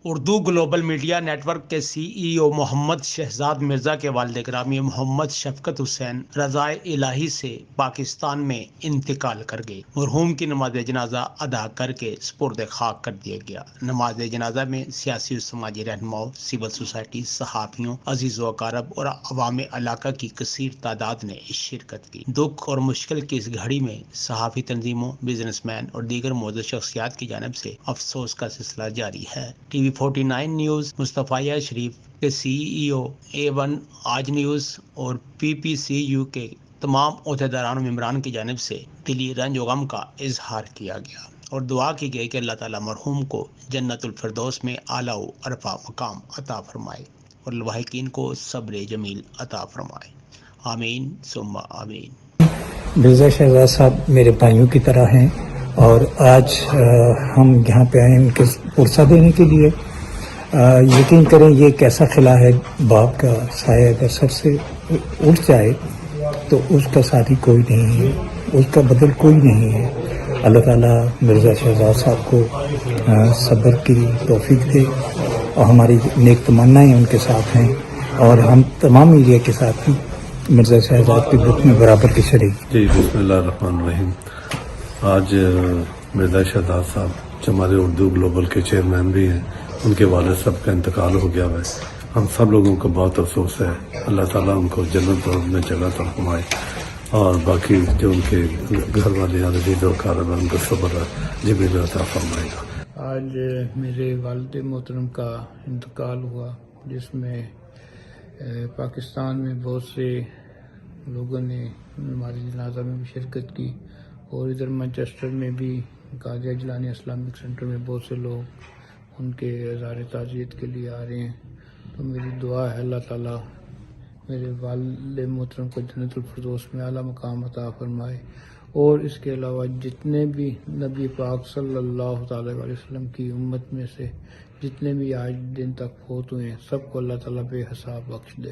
Urdu global media network کے C ای او محمد شہزاد مرزا کے والد گرامی محمد شفقت حسین رضائے الہی سے پاکستان میں انتقال کر گئے۔ مرحوم کی نماز جنازہ ادا کر کے سپرد خاک کر دیا گیا۔ نماز جنازہ میں سیاسی و سماجی رہنماؤں، سول سوسائٹی، صحافیوں، عزیز و اقارب اور عوام علاقہ کی کثیر تعداد نے شرکت کی۔ دکھ اور مشکل کی اس گھڑی میں صحافی تنظیموں، بزنس مین اور دیگر معزز شخصیات کی جانب سے افسوس کا سلسلہ جاری ہے۔ ٹی وی 49 نیوز، مصطفیٰ شریف کے سی ای او، A1 آج نیوز اور PPCU کے تمام عہدیداران و ممبران کی جانب سے دلی رنج و غم کا اظہار کیا گیا اور دعا کی گئی کہ اللہ تعالیٰ مرحوم کو جنت الفردوس میں اعلیٰ و عرفہ مقام عطا فرمائے اور لواحقین کو صبر جمیل عطا فرمائے۔ آمین ثم آمین۔ مرزا شہزاد صاحب میرے بھائیوں کی طرح ہیں اور آج ہم یہاں پہ آئے ان کے پرسہ دینے کے لیے۔ یقین کریں یہ ایک ایسا خلا ہے، باپ کا سایہ اگر سر سے اٹھ جائے تو اس کا ساتھی کوئی نہیں ہے، اس کا بدل کوئی نہیں ہے۔ اللہ تعالیٰ مرزا شہزاد صاحب کو صبر کی توفیق دے اور ہماری نیک تمنائیں ان کے ساتھ ہیں اور ہم تمام میڈیا کے ساتھ ہیں مرزا شہزاد کی دکھ میں برابر کی شریک۔ جی بسم اللہ الرحمن الرحیم۔ آج مرزا شہزاد صاحب جو ہمارے اردو گلوبل کے چیئرمین بھی ہیں، ان کے والد صاحب کا انتقال ہو گیا ہے۔ ہم سب لوگوں کو بہت افسوس ہے۔ اللہ تعالیٰ ان کو جنت میں جگہ فرمائے اور باقی جو ان کے گھر والے عزیز و اقارب ان کو صبر جمیل عطا فرمائے گا۔ آج میرے والد محترم کا انتقال ہوا، جس میں پاکستان میں بہت سے لوگوں نے نماز جنازہ میں بھی شرکت کی اور ادھر مانچسٹر میں بھی قادریہ جیلانی اسلامک سینٹر میں بہت سے لوگ ان کے اظہار تعزیت کے لیے آ رہے ہیں۔ تو میری دعا ہے اللہ تعالیٰ میرے والد محترم کو جنت الفردوس میں اعلیٰ مقام عطا فرمائے اور اس کے علاوہ جتنے بھی نبی پاک صلی اللہ تعالیٰ علیہ وسلم کی امت میں سے جتنے بھی آج دن تک فوت ہوئے ہیں، سب کو اللہ تعالیٰ بے حساب بخش دے۔